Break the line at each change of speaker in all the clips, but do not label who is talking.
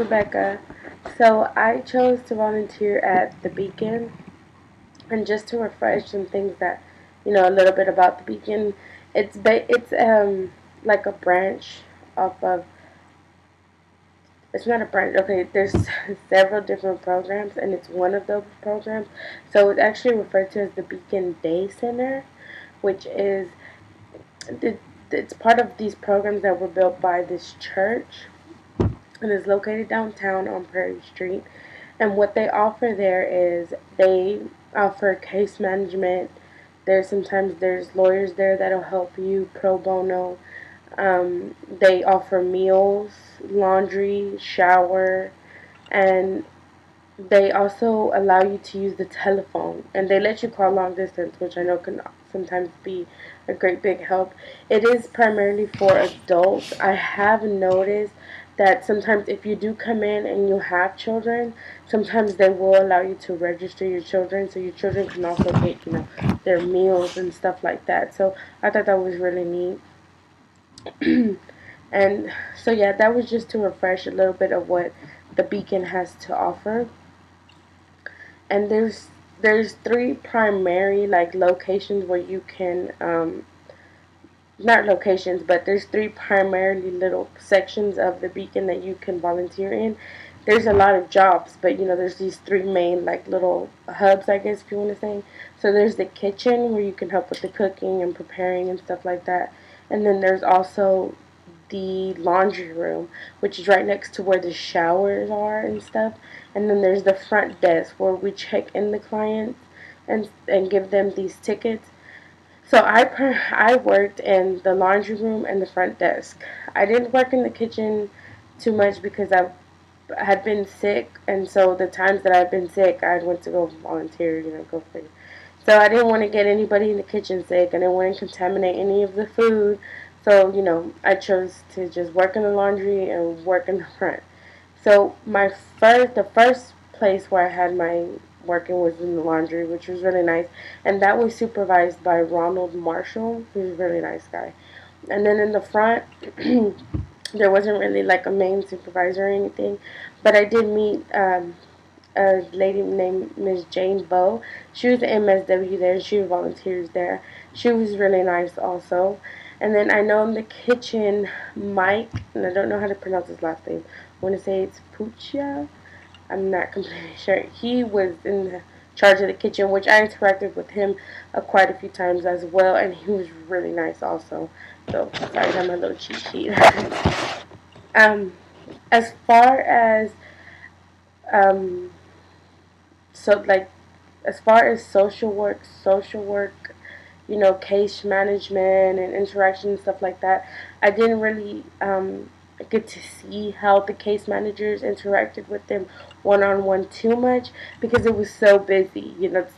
Rebecca. So I chose to volunteer at the Beacon, and just to refresh some things that a little bit about the Beacon. It's like a branch off of. It's not a branch. Okay, there's several different programs, and it's one of those programs. So it's actually referred to as the Beacon Day Center, which is it's part of these programs that were built by this church, and is located downtown on Prairie Street. And what they offer there is they offer case management. There's lawyers there that'll help you pro bono. They offer meals, laundry, shower, and they also allow you to use the telephone. And they let you call long distance, which I know can sometimes be a great big help. It is primarily for adults. I have noticed that sometimes if you do come in and you have children, sometimes they will allow you to register your children, so your children can also get their meals and stuff like that. So I thought that was really neat. And so yeah, that was just to refresh a little bit of what the Beacon has to offer. And there's three primary like locations where you can not locations, but there's three primarily little sections of the Beacon that you can volunteer in. There's a lot of jobs, but there's these three main like little hubs, I guess if you want to say. So there's the kitchen where you can help with the cooking and preparing and stuff like that. And then there's also the laundry room, which is right next to where the showers are and stuff. And then there's the front desk where we check in the clients and give them these tickets. So I worked in the laundry room and the front desk. I didn't work in the kitchen too much because I had been sick, and so the times that I've been sick, I went to go volunteer, go for it. So I didn't want to get anybody in the kitchen sick. I didn't want to contaminate any of the food. So, I chose to just work in the laundry and work in the front. So the first place where I had my working was in the laundry, which was really nice, and that was supervised by Ronald Marshall, who's a really nice guy. And then in the front, there wasn't really like a main supervisor or anything, but I did meet a lady named Miss Jane Bow. She was an MSW there, and she volunteers there. She was really nice also. And then I know in the kitchen, Mike, and I don't know how to pronounce his last name. I want to say it's Puccia. I'm not completely sure. He was in the charge of the kitchen, which I interacted with him quite a few times as well, and he was really nice also. So sorry, I have my little cheat sheet. um, as far as um, so like as far as social work, case management and interaction and stuff like that, I didn't really get to see how the case managers interacted with them one on one too much because it was so busy.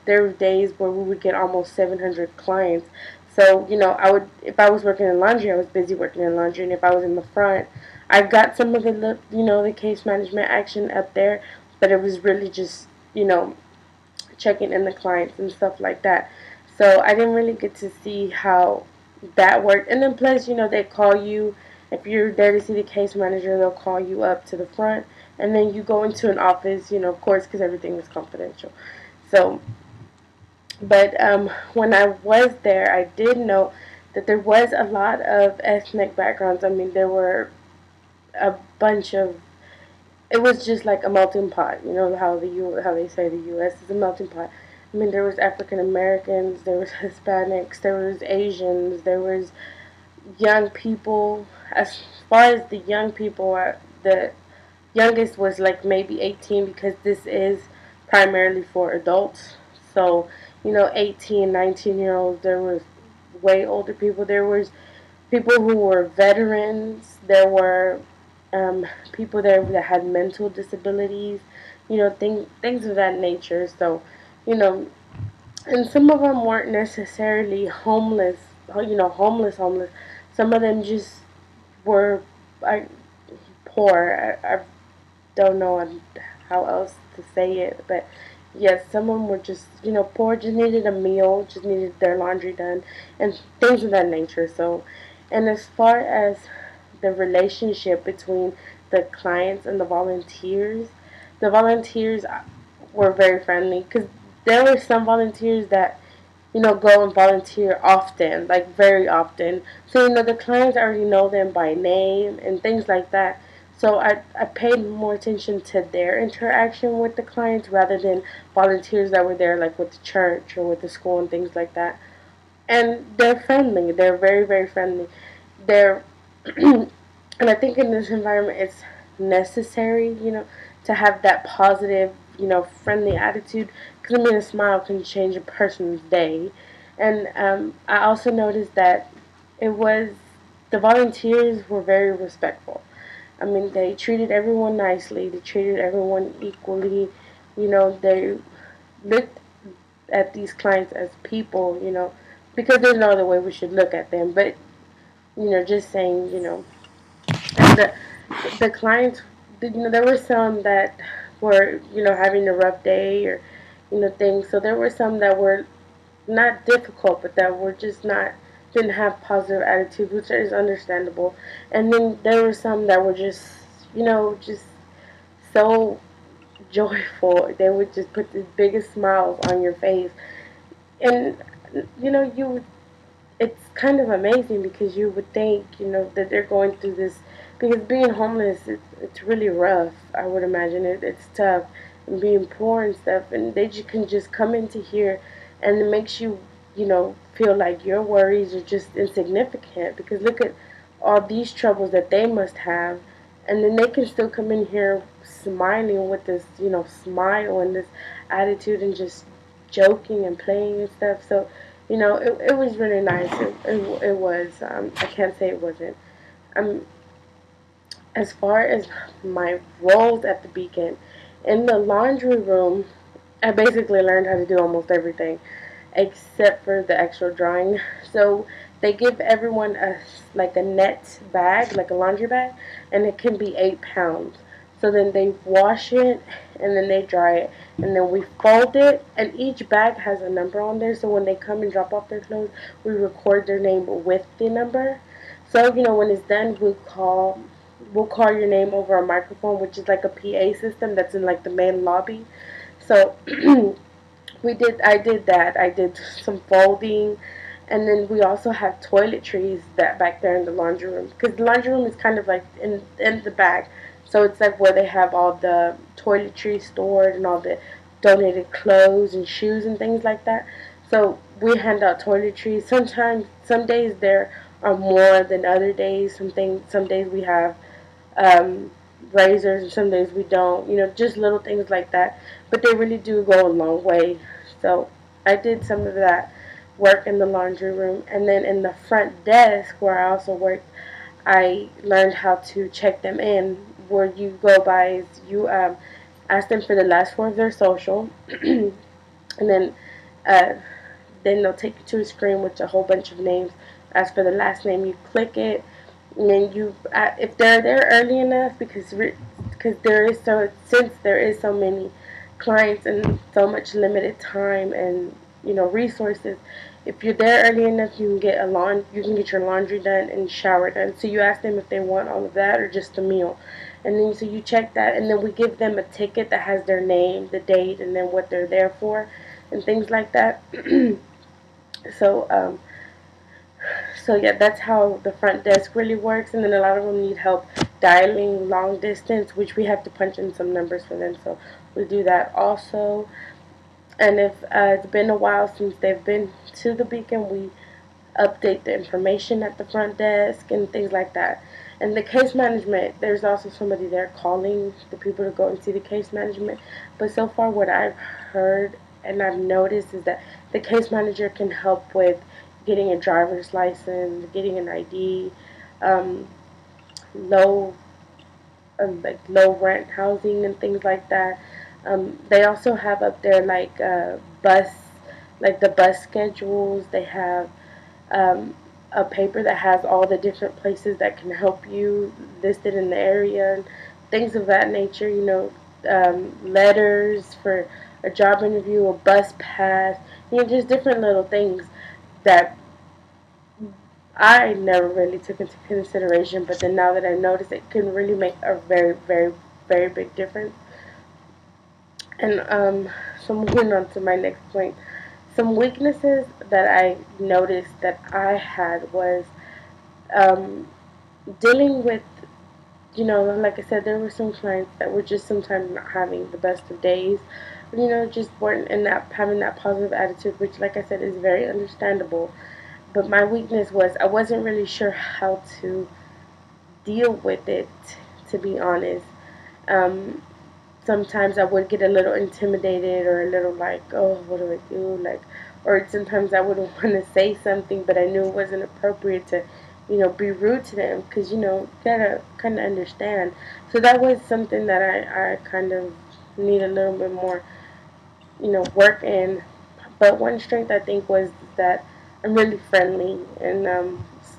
There were days where we would get almost 700 clients. So, if I was working in laundry, I was busy working in laundry, and if I was in the front, I got some of the case management action up there, but it was really just, checking in the clients and stuff like that. So I didn't really get to see how that worked. And then plus, they call you if you're there to see the case manager. They'll call you up to the front, and then you go into an office. Of course, because everything is confidential. So, but when I was there, I did know that there was a lot of ethnic backgrounds. I mean, there were a bunch of it was just like a melting pot. You know how they say the U.S. is a melting pot. I mean, there was African Americans, there was Hispanics, there was Asians, there was young people. As far as the young people, the youngest was like maybe 18 because this is primarily for adults. So 18, 19-year-olds. There was way older people. There was people who were veterans. There were people there that had mental disabilities, things of that nature. So, you know, and some of them weren't necessarily homeless, homeless. Some of them just were like poor. I don't know how else to say it, but yes, some of them were just, poor, just needed a meal, just needed their laundry done, and things of that nature. So, and as far as the relationship between the clients and the volunteers were very friendly because there were some volunteers that go and volunteer often, like very often. So, the clients already know them by name and things like that. So I paid more attention to their interaction with the clients rather than volunteers that were there like with the church or with the school and things like that. And they're friendly. They're very, very friendly. They're and I think in this environment it's necessary, to have that positive, friendly attitude. Because I mean, a smile can change a person's day. And I also noticed that it was the volunteers were very respectful. I mean, they treated everyone nicely. They treated everyone equally. They looked at these clients as people. Because there's no other way we should look at them. But just saying, and the clients, there were some that were, having a rough day or, things. So there were some that were not difficult, but that were just not didn't have positive attitude, which is understandable. And then there were some that were just so joyful. They would just put the biggest smiles on your face, and you it's kind of amazing because you would think, that they're going through this because being homeless, it's really rough. I would imagine it's tough and being poor and stuff, and they just can just come into here, and it makes you, feel like your worries are just insignificant because look at all these troubles that they must have, and then they can still come in here smiling with this, smile and this attitude and just joking and playing and stuff. So it was really nice. It was. I can't say it wasn't. Um, as far as my roles at the Beacon, in the laundry room, I basically learned how to do almost everything except for the actual drawing. So they give everyone like a net bag, like a laundry bag, and it can be 8 pounds. So then they wash it and then they dry it and then we fold it and each bag has a number on there. So when they come and drop off their clothes, we record their name with the number. So when it's done, we'll call your name over a microphone, which is like a PA system that's in like the main lobby. So I did that. I did some folding, and then we also have toiletries that back there in the laundry room because the laundry room is kind of like in the back, so it's like where they have all the toiletries stored and all the donated clothes and shoes and things like that. So we hand out toiletries. Sometimes, some days there are more than other days. Some days we have um, razors, and some days we don't. Just little things like that. But they really do go a long way. So I did some of that work in the laundry room, and then in the front desk where I also worked, I learned how to check them in. Where you go by is you ask them for the last four of their social, and then uh, then they'll take you to a screen with a whole bunch of names. Ask for the last name, you click it, and then if they're there early enough, because there is since there is so many clients and so much limited time and resources. If you're there early enough, you can get your laundry done and shower done. So you ask them if they want all of that or just a meal, and then so you check that, and then we give them a ticket that has their name, the date, and then what they're there for, and things like that. so so yeah, that's how the front desk really works. And then a lot of them need help dialing long distance, which we have to punch in some numbers for them. So we do that also. And if it's been a while since they've been to the Beacon, we update the information at the front desk and things like that. And the case management, there's also somebody there calling the people to go and see the case management. But so far, what I've heard and I've noticed is that the case manager can help with getting a driver's license, getting an ID, um, low like low rent housing and things like that. They also have up there like the bus schedules. They have a paper that has all the different places that can help you listed in the area and things of that nature. Letters for a job interview, a bus pass. Just different little things that I never really took into consideration, but then now that I notice, it can really make a very, very, very big difference. And so moving on to my next point, some weaknesses that I noticed that I had was um, dealing with, like I said, there were some clients that were just sometimes not having the best of days, just weren't in that having that positive attitude, which, like I said, is very understandable. But my weakness was I wasn't really sure how to deal with it, to be honest. Um, Sometimes I would get a little intimidated or a little like, oh, what do I do? Like, or sometimes I wouldn't want to say something, but I knew it wasn't appropriate to, be rude to them because, you gotta kind of understand. So that was something that I kind of need a little bit more, work in. But one strength I think was that I'm really friendly and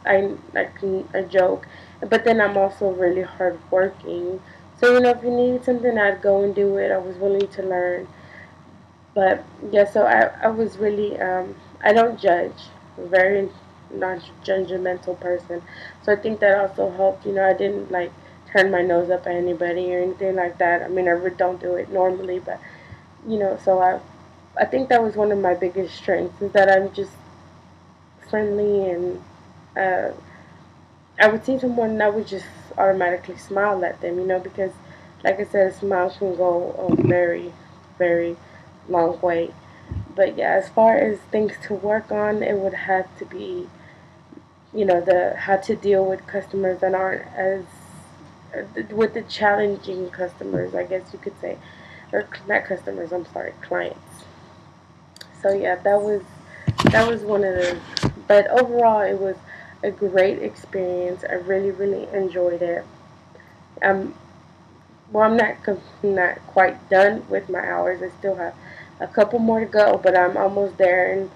I can I joke, but then I'm also really hardworking. So if you needed something, I'd go and do it. I was willing to learn. But yeah, so I was really I don't judge. I'm a very non-judgmental person. So I think that also helped. I didn't like turn my nose up at anybody or anything like that. I mean, I really don't do it normally, but so I think that was one of my biggest strengths is that I'm just friendly and uh, I would see someone and I would just automatically smile at them, because like I said, a smile can go a very, very long way. But yeah, as far as things to work on, it would have to be, the how to deal with customers that aren't as with the challenging customers, I guess you could say, or not customers. I'm sorry, clients. So yeah, that was one of the. But overall, it was a great experience. I really, really enjoyed it. Um, well, I'm not quite done with my hours. I still have a couple more to go, but I'm almost there, and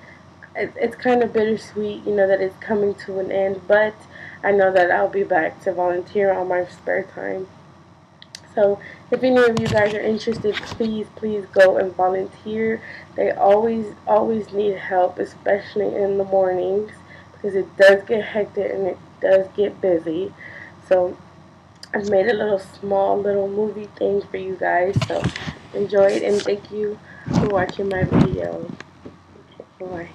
it's kind of bittersweet, that it's coming to an end. But I know that I'll be back to volunteer on my spare time. So if any of you guys are interested, please, please go and volunteer. They always, always need help, especially in the mornings, because it does get hectic and it does get busy. So I've made a little small little movie thing for you guys. So enjoy it and thank you for watching my video. Bye.